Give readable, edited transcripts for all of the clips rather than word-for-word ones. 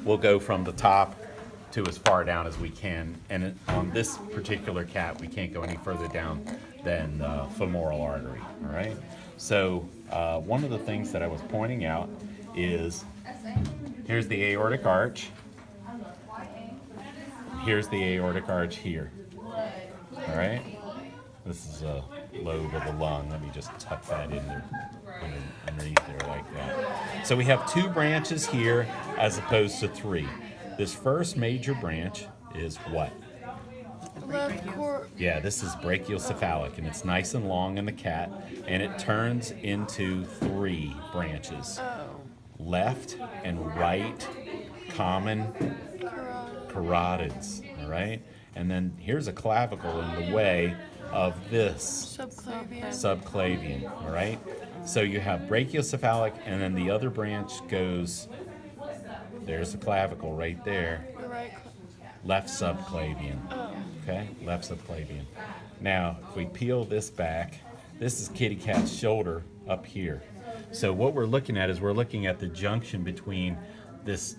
we'll go from the top to as far down as we can. And on this particular cat, we can't go any further down than the femoral artery, all right? So one of the things that I was pointing out is here's the aortic arch. Here's the aortic arch here, all right? This is a lobe of the lung. Let me just tuck that in there, underneath there like that. So we have 2 branches here as opposed to 3. This first major branch is what? Yeah, this is brachiocephalic, and it's nice and long in the cat, and it turns into 3 branches. Left and right common carotids, all right? And then here's a clavicle in the way of this subclavian, all right? So you have brachiocephalic, and then the other branch goes, there's the clavicle right there, left subclavian, okay? Left subclavian. Now, if we peel this back, this is kitty cat's shoulder up here. So what we're looking at is we're looking at the junction between this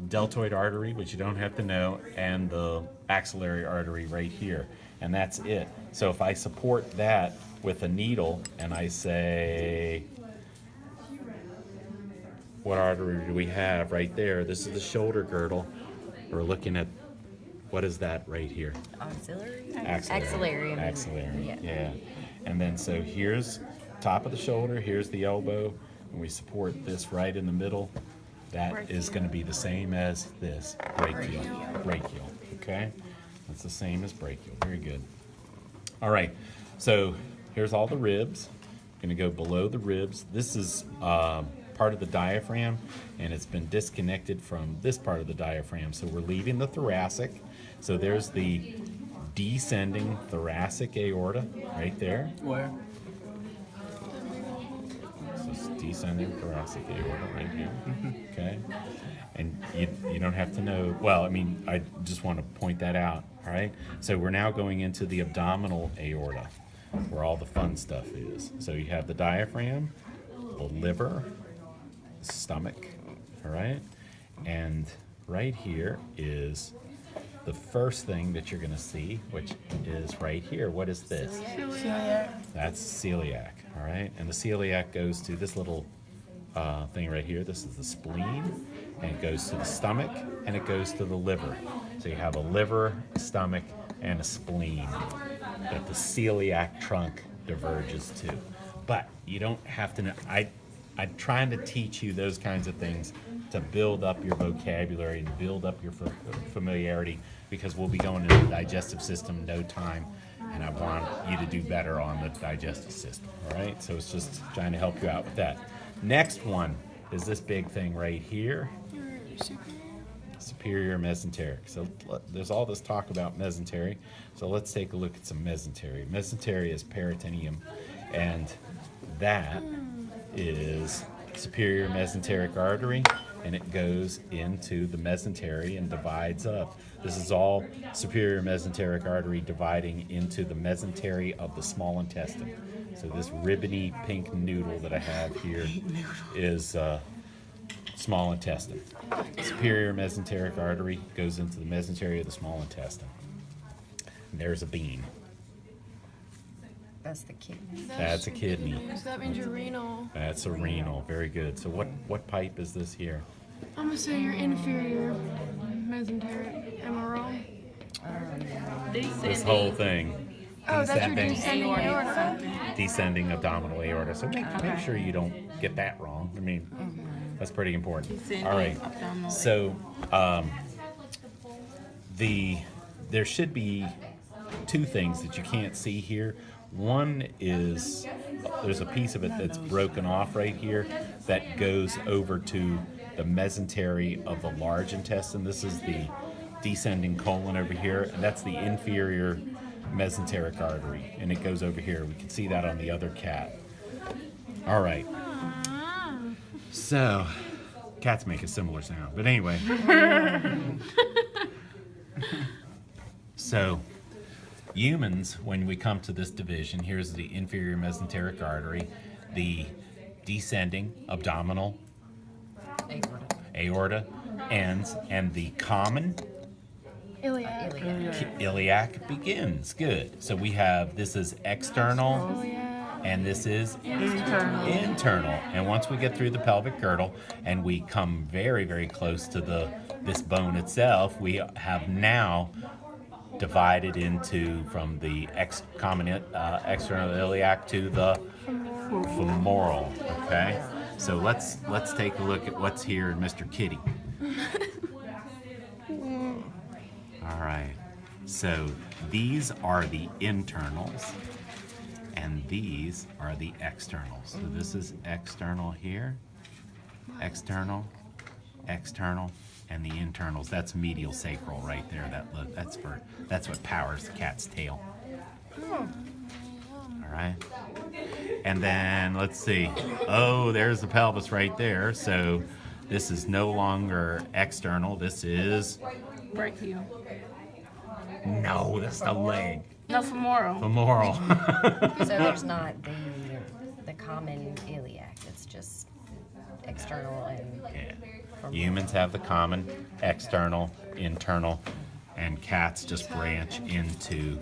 deltoid artery, which you don't have to know, and the axillary artery right here. And that's it. So if I support that with a needle and I say, what artery do we have right there? This is the shoulder girdle. We're looking at, what is that right here? Axillary? Axillary. Axillary, yeah. And then so here's top of the shoulder, here's the elbow, and we support this right in the middle. That is going to be the same as this, brachial, okay? That's the same as brachial, very good. All right, so here's all the ribs. Going to go below the ribs. This is part of the diaphragm, and it's been disconnected from this part of the diaphragm. So we're leaving the thoracic. So there's the descending thoracic aorta right there. Where? So it's descending thoracic aorta right here. Okay. And you don't have to know, well, I mean, I just want to point that out, all right? So we're now going into the abdominal aorta, where all the fun stuff is. So you have the diaphragm, the liver, the stomach, all right? And right here is the first thing that you're gonna see, which is right here. What is this? Celiac. That's celiac, all right? And the celiac goes to this little thing right here. This is the spleen, and it goes to the stomach, and it goes to the liver. So you have a liver, a stomach, and a spleen that the celiac trunk diverges to. But you don't have to know. I'm trying to teach you those kinds of things to build up your vocabulary and build up your familiarity, because we'll be going into the digestive system in no time, and I want you to do better on the digestive system, all right? So it's just trying to help you out with that. Next one is this big thing right here. Superior mesenteric. So there's all this talk about mesentery. So let's take a look at some mesentery. Mesentery is peritoneum, and that is superior mesenteric artery, and it goes into the mesentery and divides up. This is all superior mesenteric artery dividing into the mesentery of the small intestine. So this ribbony pink noodle that I have here is small intestine. Superior mesenteric artery goes into the mesentery of the small intestine. And there's a bean. That's the kidney. That's a kidney. So that means your renal. That's a renal. Very good. So what pipe is this here? I'm gonna say your inferior mesenteric. Am I wrong? This whole thing. Oh, that's your Descending. descending aorta. Descending abdominal aorta. So make sure you don't get that wrong. I mean, that's pretty important. All right. So there should be 2 things that you can't see here. One is there's a piece of it that's broken off right here that goes over to the mesentery of the large intestine. This is the descending colon over here, and that's the inferior mesenteric artery, and it goes over here. We can see that on the other cat. All right. So, cats make a similar sound, but anyway. So, humans, when we come to this division, here's the inferior mesenteric artery, the descending abdominal aorta, ends, and the common Iliac. iliac begins. Good. So we have, this is external, Iliac. and this is Internal. internal. And once we get through the pelvic girdle and we come very, very close to this bone itself, we have now divided into from the common external iliac to the femoral. Okay, so let's take a look at what's here in Mr. Kitty. All right, so these are the internals, and these are the externals. So this is external here, external, external, and the internals. That's medial sacral right there. That's what powers the cat's tail. All right, and then let's see. Oh, there's the pelvis right there. So this is no longer external. This is Brachial. no. That's the leg. No, femoral. Femoral. So there's not the common iliac. It's just external and Yeah. Humans have the common, external, internal, and cats just branch into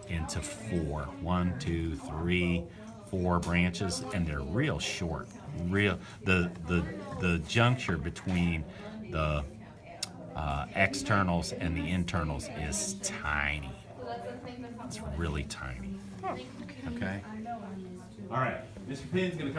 4. 1, 2, 3, 4 branches, and they're real short. The juncture between the externals and the internals is tiny. It's really tiny. Okay. All right. Mr. Pinn's gonna come.